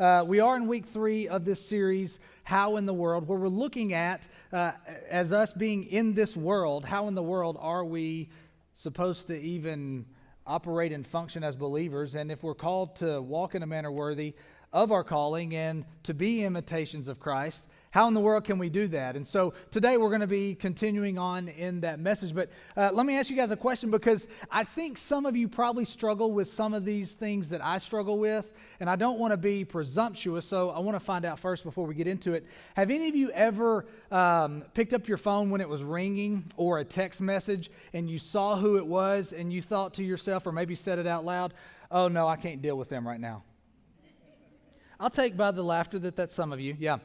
We are in week 3 of this series, How in the World, where we're looking at, as us being in this world, how in the world are we supposed to even operate and function as believers, and if we're called to walk in a manner worthy of our calling and to be imitations of Christ, how in the world can we do that? And so today we're going to be continuing on in that message. But let me ask you guys a question, because I think some of you probably struggle with some of these things that I struggle with. And I don't want to be presumptuous, so I want to find out first before we get into it. Have any of you ever picked up your phone when it was ringing, or a text message, and you saw who it was and you thought to yourself, or maybe said it out loud, "Oh no, I can't deal with them right now"? I'll take by the laughter that's some of you, yeah.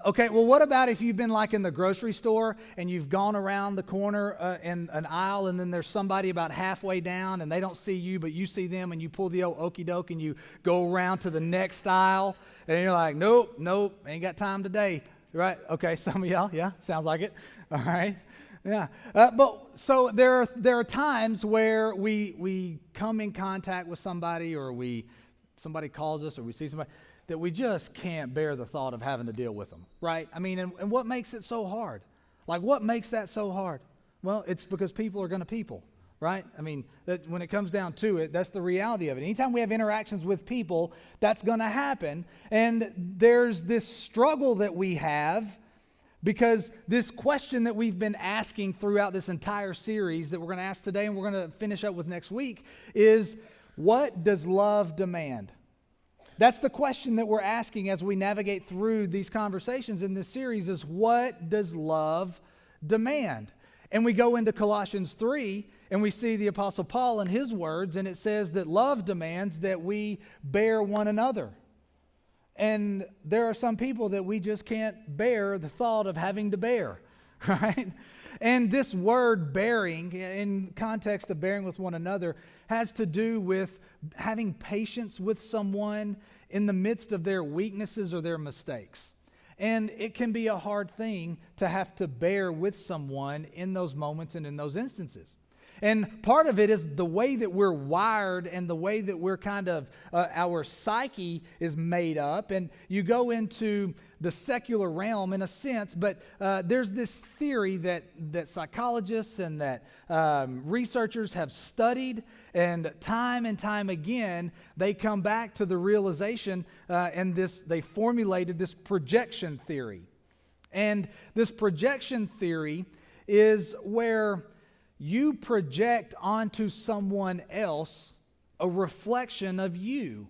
Okay, well, what about if you've been like in the grocery store and you've gone around the corner in an aisle, and then there's somebody about halfway down and they don't see you, but you see them, and you pull the old okey doke and you go around to the next aisle, and you're like, nope, ain't got time today, right? Okay, some of y'all, yeah, sounds like it, all right. Yeah, but so there are times where we come in contact with somebody, or somebody calls us, or we see somebody that we just can't bear the thought of having to deal with them, right? I mean, and what makes it so hard? Like, what makes that so hard? Well, it's because people are going to people, right? I mean, when it comes down to it, that's the reality of it. Anytime we have interactions with people, that's going to happen. And there's this struggle that we have, because this question that we've been asking throughout this entire series that we're going to ask today and we're going to finish up with next week is, what does love demand? That's the question that we're asking as we navigate through these conversations in this series, is what does love demand? And we go into Colossians 3 and we see the Apostle Paul in his words, and it says that love demands that we bear one another. And there are some people that we just can't bear the thought of having to bear, right? And this word bearing, in context of bearing with one another, has to do with having patience with someone in the midst of their weaknesses or their mistakes. And it can be a hard thing to have to bear with someone in those moments and in those instances. And part of it is the way that we're wired and the way that we're kind of, our psyche is made up. And you go into the secular realm in a sense, but there's this theory that psychologists and that researchers have studied, and time again, they come back to the realization, and they formulated this projection theory. And this projection theory is where you project onto someone else a reflection of you.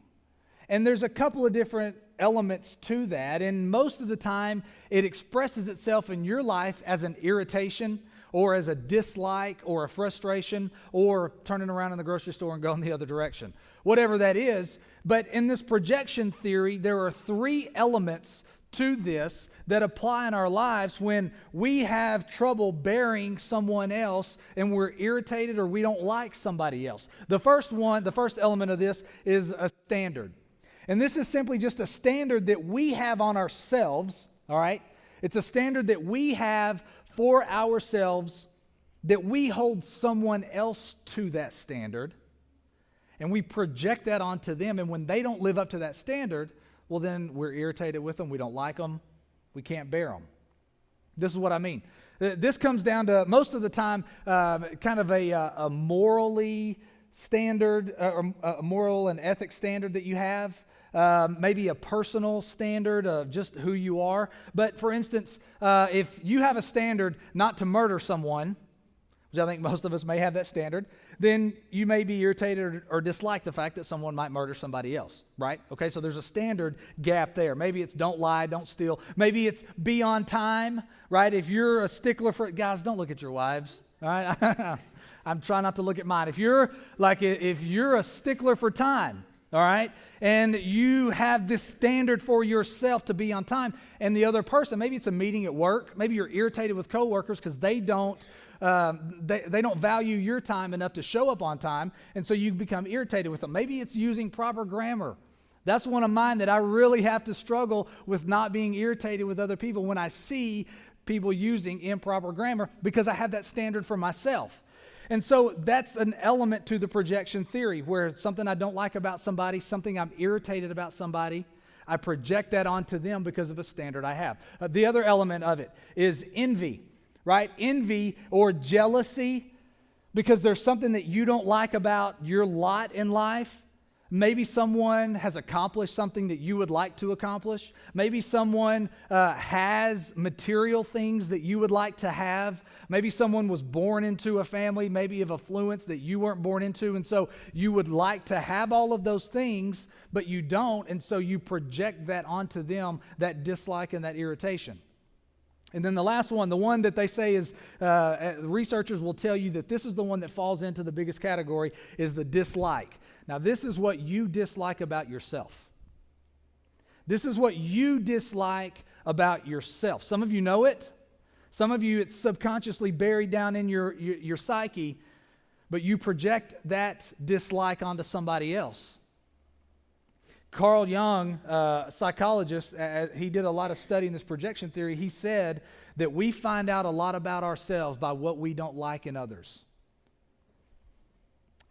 And there's a couple of different elements to that, and most of the time it expresses itself in your life as an irritation, or as a dislike, or a frustration, or turning around in the grocery store and going the other direction. Whatever that is. But in this projection theory, there are 3 elements to this that apply in our lives when we have trouble bearing someone else and we're irritated or we don't like somebody else. The first element of this is a standard. And this is simply just a standard that we have on ourselves, all right? It's a standard that we have for ourselves, that we hold someone else to that standard, and we project that onto them, and when they don't live up to that standard, well, then we're irritated with them, we don't like them, we can't bear them. This is what I mean. This comes down to, most of the time, kind of a morally standard, or a moral and ethics standard that you have, maybe a personal standard of just who you are. But for instance, if you have a standard not to murder someone, which I think most of us may have that standard, then you may be irritated or dislike the fact that someone might murder somebody else, right? Okay, so there's a standard gap there. Maybe it's don't lie, don't steal. Maybe it's be on time, right? If you're a stickler for, guys, don't look at your wives, all right? I'm trying not to look at mine. If you're a stickler for time, all right, and you have this standard for yourself to be on time, and the other person, maybe it's a meeting at work, maybe you're irritated with coworkers because they don't value your time enough to show up on time, and so you become irritated with them. Maybe it's using proper grammar. That's one of mine that I really have to struggle with, not being irritated with other people when I see people using improper grammar, because I have that standard for myself. And so that's an element to the projection theory, where it's something I don't like about somebody, something I'm irritated about somebody, I project that onto them because of a standard I have. The other element of it is envy, right? Envy or jealousy because there's something that you don't like about your lot in life. Maybe someone has accomplished something that you would like to accomplish. Maybe someone has material things that you would like to have. Maybe someone was born into a family, maybe of affluence that you weren't born into, and so you would like to have all of those things, but you don't, and so you project that onto them, that dislike and that irritation. And then the last one, the one that they say is, researchers will tell you that this is the one that falls into the biggest category, is the dislike. Now, this is what you dislike about yourself. This is what you dislike about yourself. Some of you know it. Some of you, it's subconsciously buried down in your psyche, but you project that dislike onto somebody else. Carl Jung, a psychologist, he did a lot of study in this projection theory. He said that we find out a lot about ourselves by what we don't like in others.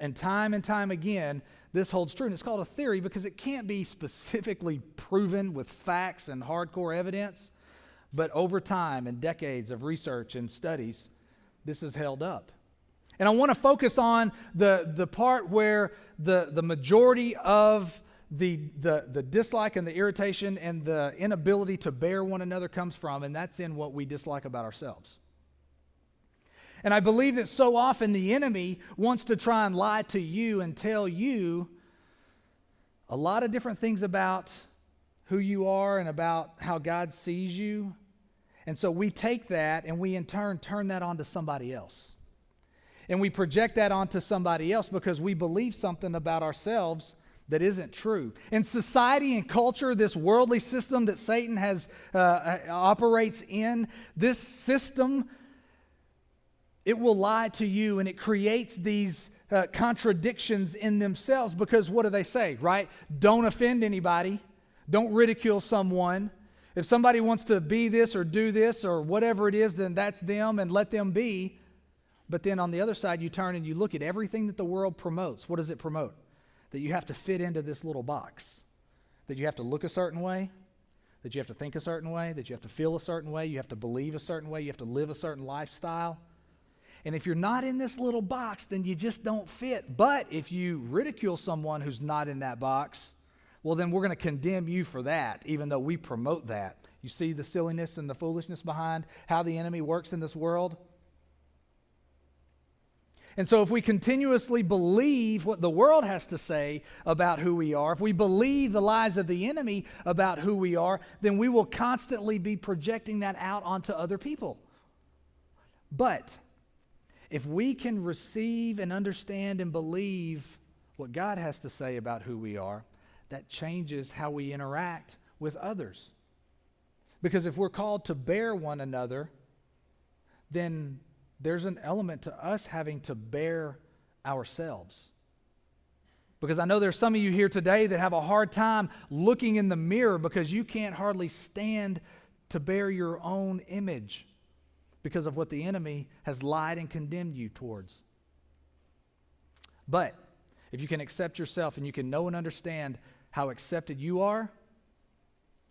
And time again, this holds true. And it's called a theory because it can't be specifically proven with facts and hardcore evidence. But over time and decades of research and studies, this is held up. And I want to focus on the part where the majority of the dislike and the irritation and the inability to bear one another comes from, and that's in what we dislike about ourselves. And I believe that so often the enemy wants to try and lie to you and tell you a lot of different things about who you are and about how God sees you. And so we take that and we in turn that onto somebody else. And we project that onto somebody else because we believe something about ourselves that isn't true. In society and culture, this worldly system that Satan has operates in, this system, it will lie to you, and it creates these contradictions in themselves because what do they say, right? Don't offend anybody. Don't ridicule someone. If somebody wants to be this or do this or whatever it is, then that's them and let them be. But then on the other side, you turn and you look at everything that the world promotes. What does it promote? That you have to fit into this little box. That you have to look a certain way. That you have to think a certain way. That you have to feel a certain way. You have to believe a certain way. You have to live a certain lifestyle. And if you're not in this little box, then you just don't fit. But if you ridicule someone who's not in that box, well, then we're going to condemn you for that, even though we promote that. You see the silliness and the foolishness behind how the enemy works in this world? And so if we continuously believe what the world has to say about who we are, if we believe the lies of the enemy about who we are, then we will constantly be projecting that out onto other people. But if we can receive and understand and believe what God has to say about who we are, that changes how we interact with others. Because if we're called to bear one another, then there's an element to us having to bear ourselves. Because I know there's some of you here today that have a hard time looking in the mirror because you can't hardly stand to bear your own image because of what the enemy has lied and condemned you towards. But if you can accept yourself and you can know and understand how accepted you are,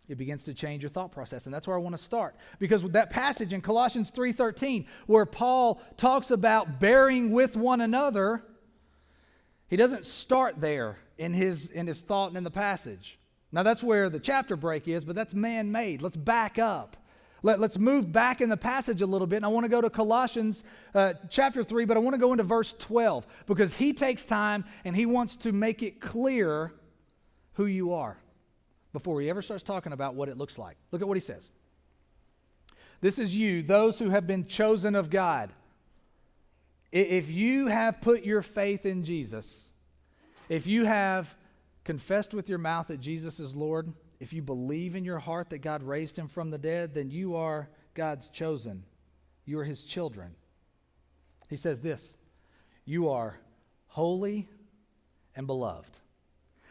it begins to change your thought process. And that's where I want to start. Because with that passage in Colossians 3:13, where Paul talks about bearing with one another, he doesn't start there in his thought and in the passage. Now that's where the chapter break is, but that's man-made. Let's back up. Let's move back in the passage a little bit. And I want to go to Colossians chapter 3, but I want to go into verse 12 because he takes time and he wants to make it clear who you are before he ever starts talking about what it looks like. Look at what he says. This is you, those who have been chosen of God. If you have put your faith in Jesus, if you have confessed with your mouth that Jesus is Lord, if you believe in your heart that God raised him from the dead, then you are God's chosen. You are his children. He says this, you are holy and beloved.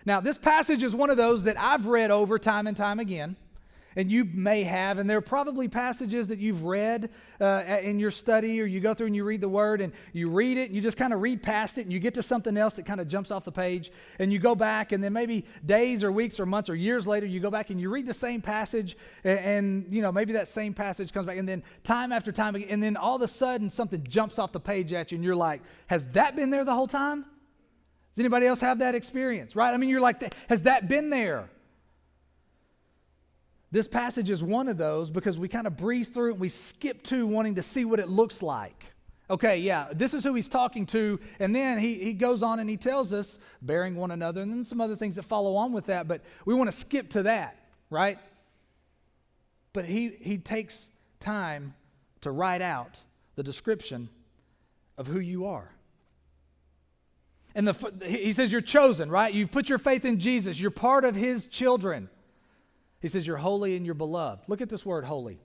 Now, this passage is one of those that I've read over time and time again. And you may have, and there are probably passages that you've read in your study, or you go through and you read the Word, and you read it, and you just kind of read past it, and you get to something else that kind of jumps off the page, and you go back, and then maybe days or weeks or months or years later, you go back and you read the same passage, and maybe that same passage comes back, and then time after time, and then all of a sudden something jumps off the page at you, and you're like, has that been there the whole time? Does anybody else have that experience, right? I mean, you're like, has that been there? This passage is one of those because we kind of breeze through it and we skip to wanting to see what it looks like. Okay, yeah, this is who he's talking to, and then he goes on and he tells us, bearing one another, and then some other things that follow on with that, but we want to skip to that, right? But he takes time to write out the description of who you are. And he says you're chosen, right? You've put your faith in Jesus. You're part of his children. He says you're holy and you're beloved. Look at this word holy.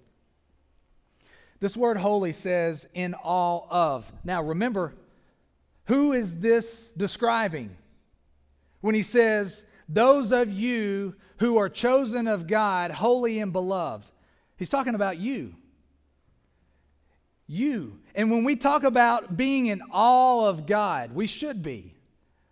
This word holy says in all of. Now remember, who is this describing? When he says, those of you who are chosen of God, holy and beloved. He's talking about you. You. And when we talk about being in awe of God, we should be.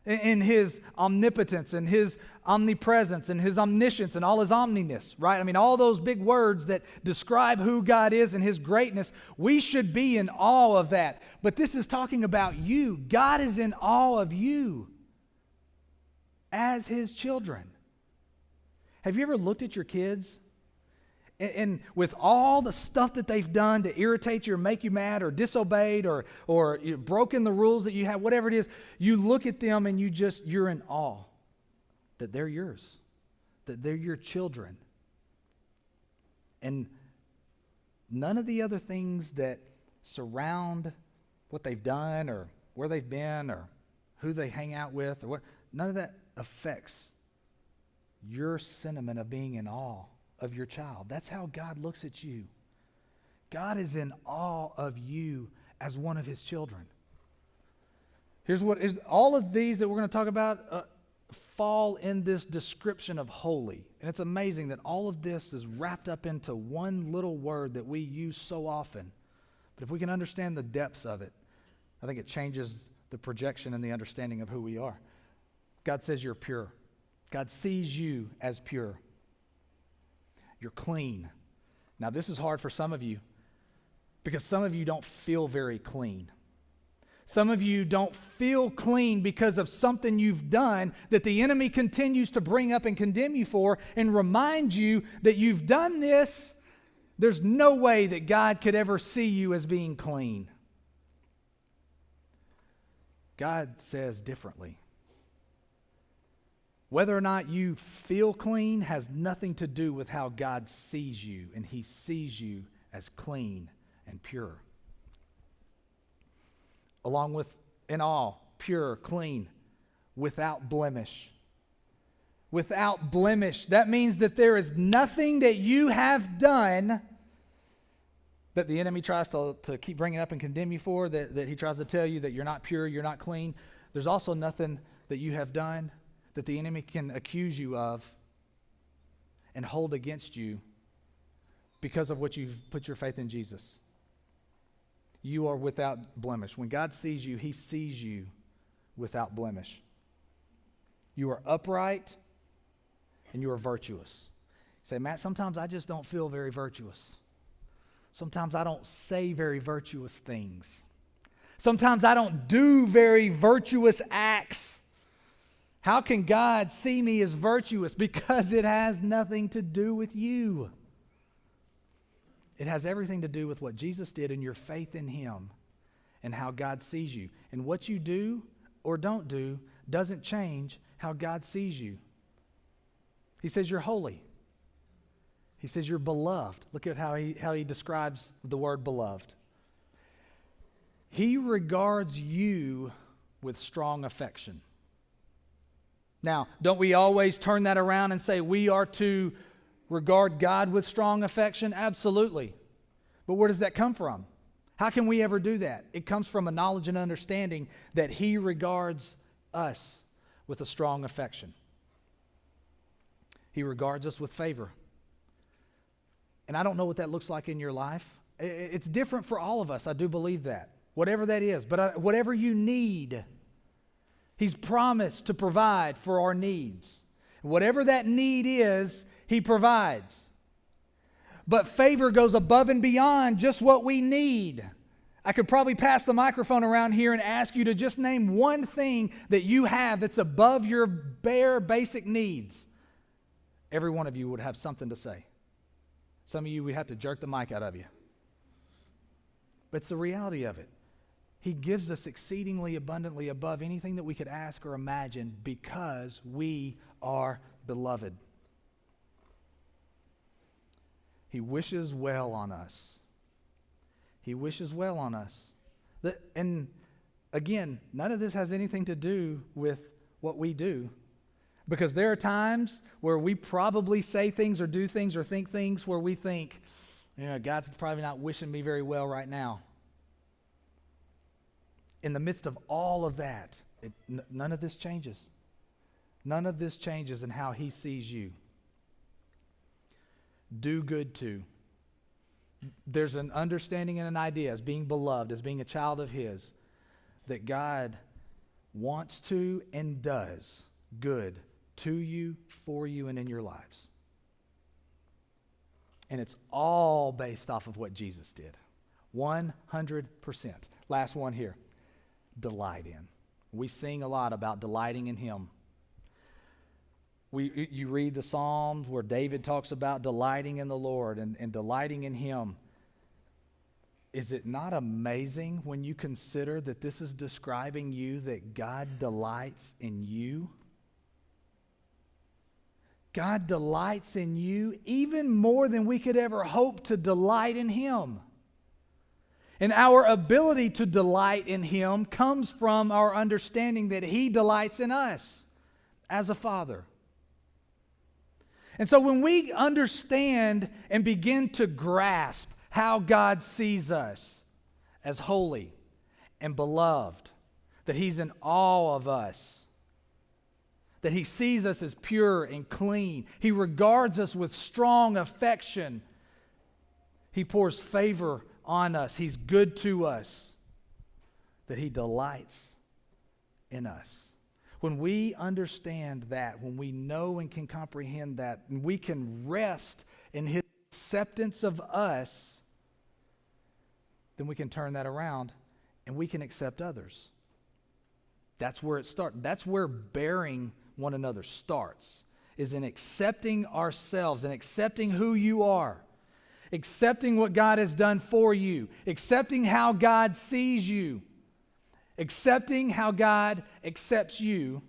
In his omnipotence and his omnipresence and his omniscience and all his omniness, right? I mean, all those big words that describe who God is and his greatness, we should be in awe of that. But this is talking about you. God is in awe of you as his children. Have you ever looked at your kids? And with all the stuff that they've done to irritate you or make you mad or disobeyed or you've broken the rules that you have, whatever it is, you look at them and you're in awe that they're yours, that they're your children. And none of the other things that surround what they've done or where they've been or who they hang out with, none of that affects your sentiment of being in awe of your child. That's how God looks at you. God is in awe of you as one of his children. Here's what is all of these that we're going to talk about fall in this description of holy. And it's amazing that all of this is wrapped up into one little word that we use so often. But if we can understand the depths of it, I think it changes the projection and the understanding of who we are. God says you're pure. God sees you as pure. You're clean. Now, this is hard for some of you because some of you don't feel very clean. Some of you don't feel clean because of something you've done that the enemy continues to bring up and condemn you for and remind you that you've done this. There's no way that God could ever see you as being clean. God says differently. Whether or not you feel clean has nothing to do with how God sees you, and he sees you as clean and pure. Along with, in all, pure, clean, without blemish. Without blemish. That means that there is nothing that you have done that the enemy tries to keep bringing up and condemn you for, that he tries to tell you that you're not pure, you're not clean. There's also nothing that you have done that the enemy can accuse you of and hold against you because of what you've put your faith in Jesus. You are without blemish. When God sees you, he sees you without blemish. You are upright and you are virtuous. You say, Matt, sometimes I just don't feel very virtuous. Sometimes I don't say very virtuous things. Sometimes I don't do very virtuous acts. How can God see me as virtuous? Because it has nothing to do with you. It has everything to do with what Jesus did and your faith in him and how God sees you. And what you do or don't do doesn't change how God sees you. He says you're holy. He says you're beloved. Look at how he describes the word beloved. He regards you with strong affection. Now, don't we always turn that around and say we are to regard God with strong affection? Absolutely. But where does that come from? How can we ever do that? It comes from a knowledge and understanding that he regards us with a strong affection. He regards us with favor. And I don't know what that looks like in your life. It's different for all of us. I do believe that. Whatever that is. But whatever you need, He's promised to provide for our needs. Whatever that need is, He provides. But favor goes above and beyond just what we need. I could probably pass the microphone around here and ask you to just name one thing that you have that's above your bare basic needs. Every one of you would have something to say. Some of you, we'd have to jerk the mic out of you. But it's the reality of it. He gives us exceedingly abundantly above anything that we could ask or imagine because we are beloved. He wishes well on us. He wishes well on us. And again, none of this has anything to do with what we do. Because there are times where we probably say things or do things or think things where we think, God's probably not wishing me very well right now. In the midst of all of that, none of this changes. None of this changes in how He sees you. Do good to. There's an understanding and an idea as being beloved, as being a child of His, that God wants to and does good to you, for you, and in your lives. And it's all based off of what Jesus did. 100%. Last one here. Delight in. We sing a lot about delighting in Him. You read the Psalms where David talks about delighting in the Lord and delighting in Him. Is it not amazing when you consider that this is describing you, that God delights in you? God delights in you even more than we could ever hope to delight in Him. And our ability to delight in Him comes from our understanding that He delights in us as a Father. And so when we understand and begin to grasp how God sees us as holy and beloved, that He's in awe of us, that He sees us as pure and clean, He regards us with strong affection, He pours favor on us, He's good to us, that He delights in us. When we understand that, when we know and can comprehend that, and we can rest in His acceptance of us, then we can turn that around and we can accept others. That's where it starts. That's where bearing one another starts, is in accepting ourselves and accepting who you are, accepting what God has done for you, accepting how God sees you, accepting how God accepts you,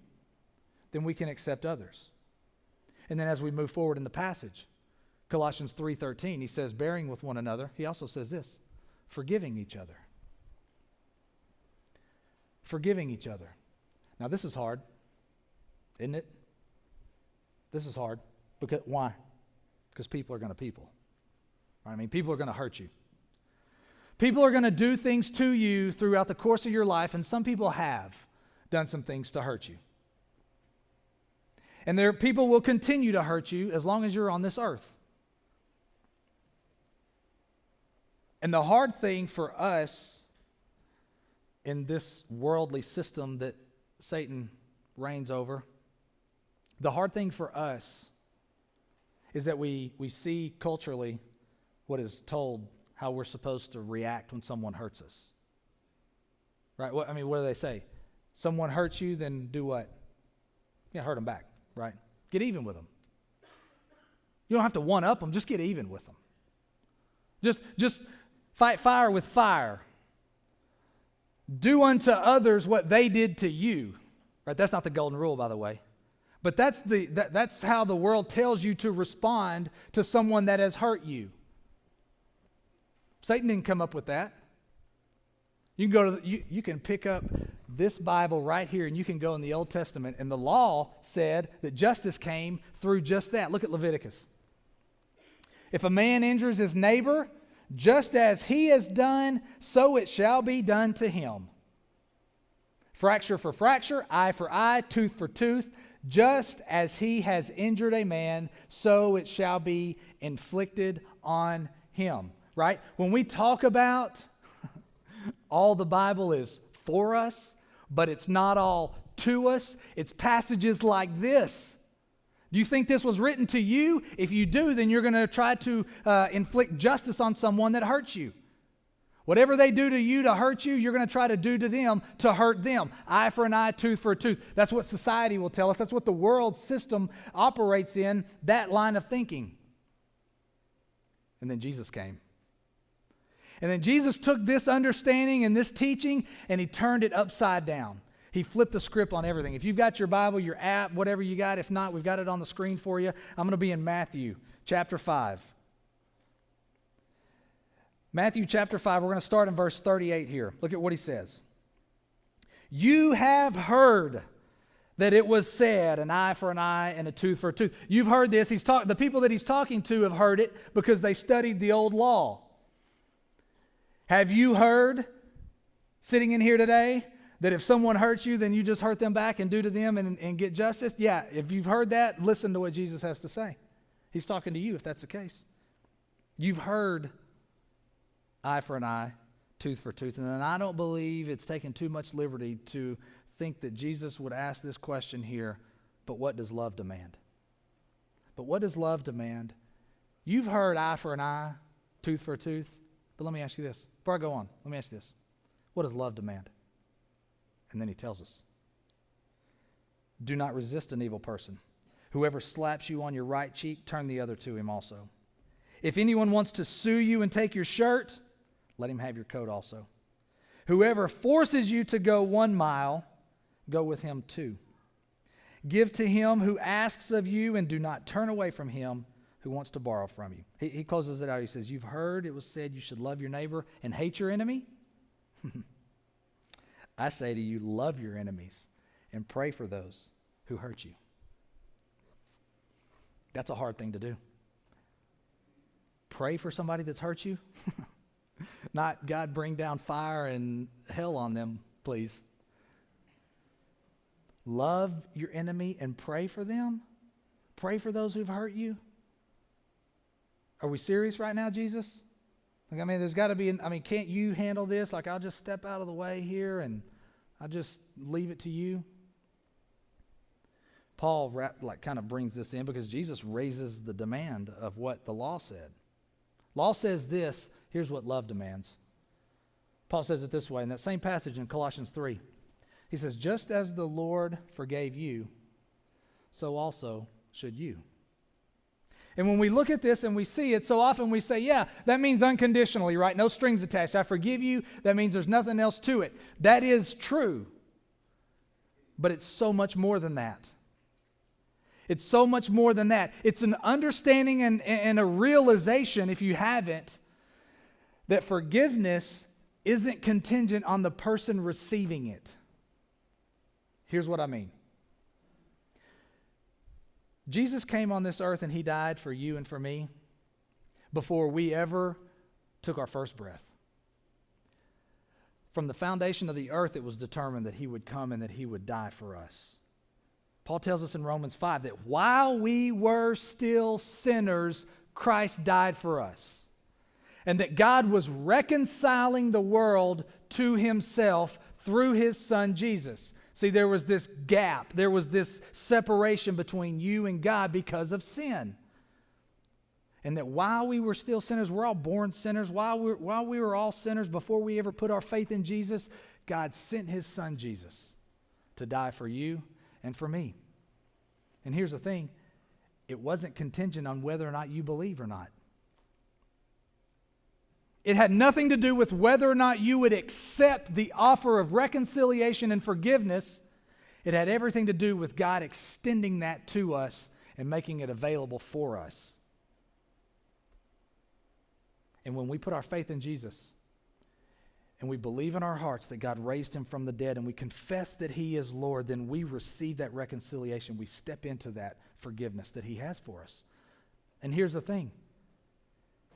then we can accept others. And then as we move forward in the passage, Colossians 3:13, he says, bearing with one another. He also says this, forgiving each other. Forgiving each other. Now this is hard, isn't it? This is hard. Why? Because people are going to people. I mean, people are going to hurt you. People are going to do things to you throughout the course of your life, and some people have done some things to hurt you. And people will continue to hurt you as long as you're on this earth. And the hard thing for us in this worldly system that Satan reigns over, the hard thing for us is that we see culturally what is told how we're supposed to react when someone hurts us. Right? What do they say? Someone hurts you, then do what? Yeah, hurt them back, right? Get even with them. You don't have to one-up them, just get even with them. Just fight fire with fire. Do unto others what they did to you. Right? That's not the golden rule, by the way. But that's how the world tells you to respond to someone that has hurt you. Satan didn't come up with that. You can you can pick up this Bible right here, and you can go in the Old Testament, and the law said that justice came through just that. Look at Leviticus. If a man injures his neighbor, just as he has done, so it shall be done to him. Fracture for fracture, eye for eye, tooth for tooth. Just as he has injured a man, so it shall be inflicted on him. Right? When we talk about all the Bible is for us, but it's not all to us, it's passages like this. Do you think this was written to you? If you do, then you're going to try to inflict justice on someone that hurts you. Whatever they do to you to hurt you, you're going to try to do to them to hurt them. Eye for an eye, tooth for a tooth. That's what society will tell us. That's what the world system operates in, that line of thinking. And then Jesus came. And then Jesus took this understanding and this teaching and he turned it upside down. He flipped the script on everything. If you've got your Bible, your app, whatever you got, if not, we've got it on the screen for you. I'm going to be in Matthew chapter 5. Matthew chapter 5, we're going to start in verse 38 here. Look at what he says. You have heard that it was said, an eye for an eye and a tooth for a tooth. You've heard this. The people that he's talking to have heard it because they studied the old law. Have you heard, sitting in here today, that if someone hurts you, then you just hurt them back and do to them and get justice? Yeah, if you've heard that, listen to what Jesus has to say. He's talking to you if that's the case. You've heard eye for an eye, tooth for tooth. And then I don't believe it's taken too much liberty to think that Jesus would ask this question here, but what does love demand? But what does love demand? You've heard eye for an eye, tooth for a tooth. But let me ask you this. Before I go on, let me ask you this. What does love demand? And then he tells us. Do not resist an evil person. Whoever slaps you on your right cheek, turn the other to him also. If anyone wants to sue you and take your shirt, let him have your coat also. Whoever forces you to go 1 mile, go with him 2. Give to him who asks of you, and do not turn away from him who wants to borrow from you. He closes it out. He says, you've heard it was said you should love your neighbor and hate your enemy. I say to you, love your enemies and pray for those who hurt you. That's a hard thing to do. Pray for somebody that's hurt you. Not, God, bring down fire and hell on them, please. Love your enemy and pray for them. Pray for those who've hurt you. Are we serious right now, Jesus? Like, there's got to be, can't you handle this? Like, I'll just step out of the way here and I'll just leave it to you. Paul kind of brings this in because Jesus raises the demand of what the law said. Law says this, here's what love demands. Paul says it this way in that same passage in Colossians 3. He says, just as the Lord forgave you, so also should you. And when we look at this and we see it, so often we say, yeah, that means unconditionally, right? No strings attached. I forgive you. That means there's nothing else to it. That is true. But it's so much more than that. It's so much more than that. It's an understanding and a realization, if you haven't, that forgiveness isn't contingent on the person receiving it. Here's what I mean. Jesus came on this earth and he died for you and for me before we ever took our first breath. From the foundation of the earth, it was determined that he would come and that he would die for us. Paul tells us in Romans 5 that while we were still sinners, Christ died for us. And that God was reconciling the world to himself through his son Jesus. See, there was this gap. There was this separation between you and God because of sin. And that while we were still sinners, we're all born sinners. While we were all sinners before we ever put our faith in Jesus, God sent his son Jesus to die for you and for me. And here's the thing. It wasn't contingent on whether or not you believe or not. It had nothing to do with whether or not you would accept the offer of reconciliation and forgiveness. It had everything to do with God extending that to us and making it available for us. And when we put our faith in Jesus and we believe in our hearts that God raised him from the dead and we confess that he is Lord, then we receive that reconciliation. We step into that forgiveness that he has for us. And here's the thing.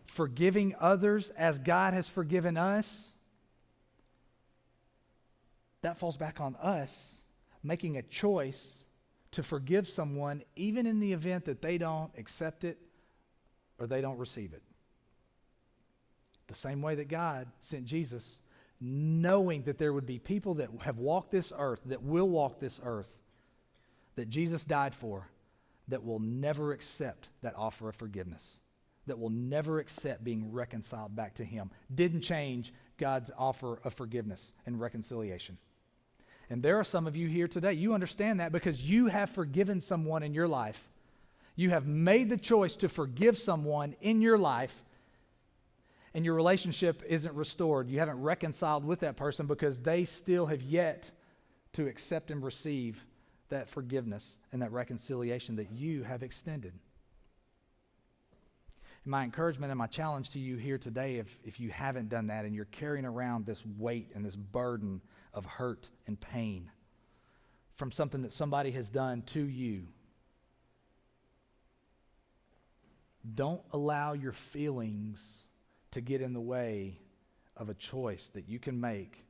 Forgiving others as God has forgiven us, that falls back on us making a choice to forgive someone even in the event that they don't accept it or they don't receive it. The same way that God sent Jesus, knowing that there would be people that have walked this earth, that will walk this earth, that Jesus died for, that will never accept that offer of forgiveness, that will never accept being reconciled back to Him. Didn't change God's offer of forgiveness and reconciliation. And there are some of you here today, you understand that because you have forgiven someone in your life. You have made the choice to forgive someone in your life, and your relationship isn't restored. You haven't reconciled with that person because they still have yet to accept and receive that forgiveness and that reconciliation that you have extended. And my encouragement and my challenge to you here today, if you haven't done that and you're carrying around this weight and this burden of hurt and pain from something that somebody has done to you, don't allow your feelings to get in the way of a choice that you can make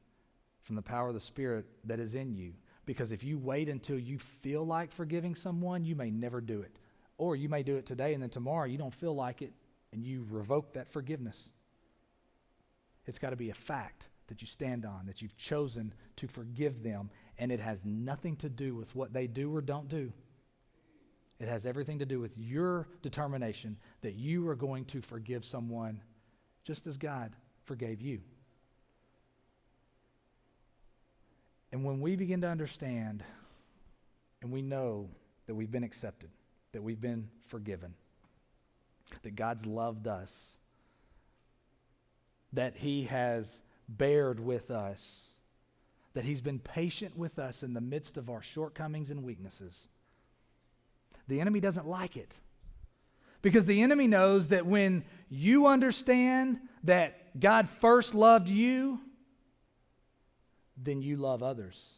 from the power of the Spirit that is in you. Because if you wait until you feel like forgiving someone, you may never do it. Or you may do it today and then tomorrow you don't feel like it and you revoke that forgiveness. It's got to be a fact that you stand on, that you've chosen to forgive them, and it has nothing to do with what they do or don't do. It has everything to do with your determination that you are going to forgive someone just as God forgave you. And when we begin to understand and we know that we've been accepted, that we've been forgiven, that God's loved us, that He has bared with us, that He's been patient with us in the midst of our shortcomings and weaknesses, the enemy doesn't like it. Because the enemy knows that when you understand that God first loved you, then you love others.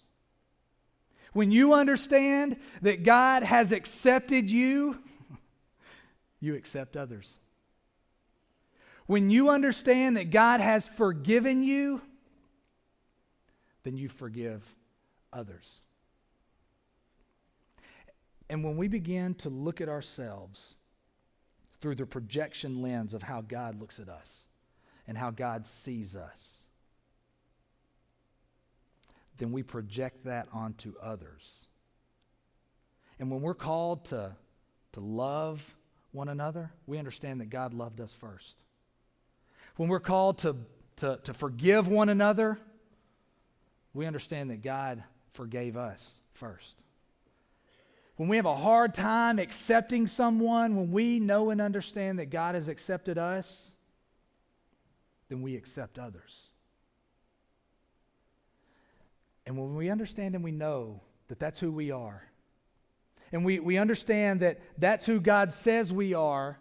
When you understand that God has accepted you, you accept others. When you understand that God has forgiven you, then you forgive others. And when we begin to look at ourselves through the projection lens of how God looks at us and how God sees us, then we project that onto others. And when we're called to love one another, we understand that God loved us first. When we're called to forgive one another, we understand that God forgave us first. When we have a hard time accepting someone, when we know and understand that God has accepted us, then we accept others. And when we understand and we know that that's who we are, and we understand that that's who God says we are,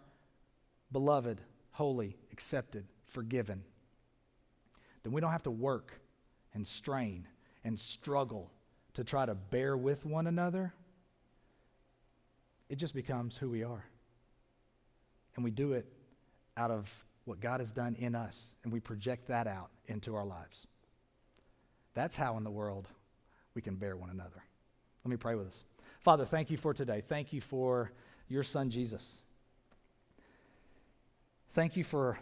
beloved, holy, accepted, forgiven, then we don't have to work and strain and struggle to try to bear with one another. It just becomes who we are. And we do it out of what God has done in us, and we project that out into our lives. That's how in the world we can bear one another. Let me pray with us. Father, thank you for today. Thank you for your Son, Jesus. Thank you for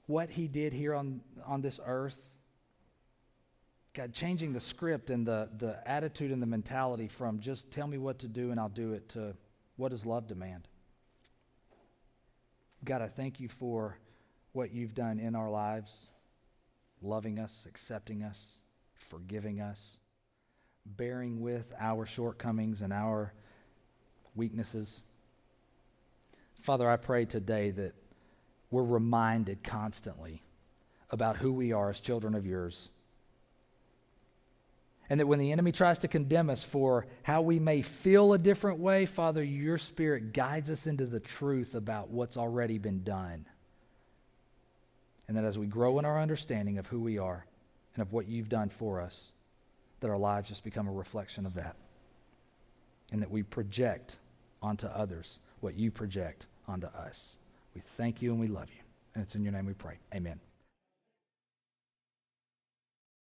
what He did here on this earth. God, changing the script and the attitude and the mentality from just tell me what to do and I'll do it to what does love demand? God, I thank you for what you've done in our lives, loving us, accepting us, forgiving us, bearing with our shortcomings and our weaknesses. Father, I pray today that we're reminded constantly about who we are as children of yours. And that when the enemy tries to condemn us for how we may feel a different way, Father, your Spirit guides us into the truth about what's already been done. And that as we grow in our understanding of who we are and of what you've done for us, that our lives just become a reflection of that. And that we project onto others what you project onto us. We thank you and we love you. And it's in your name we pray. Amen.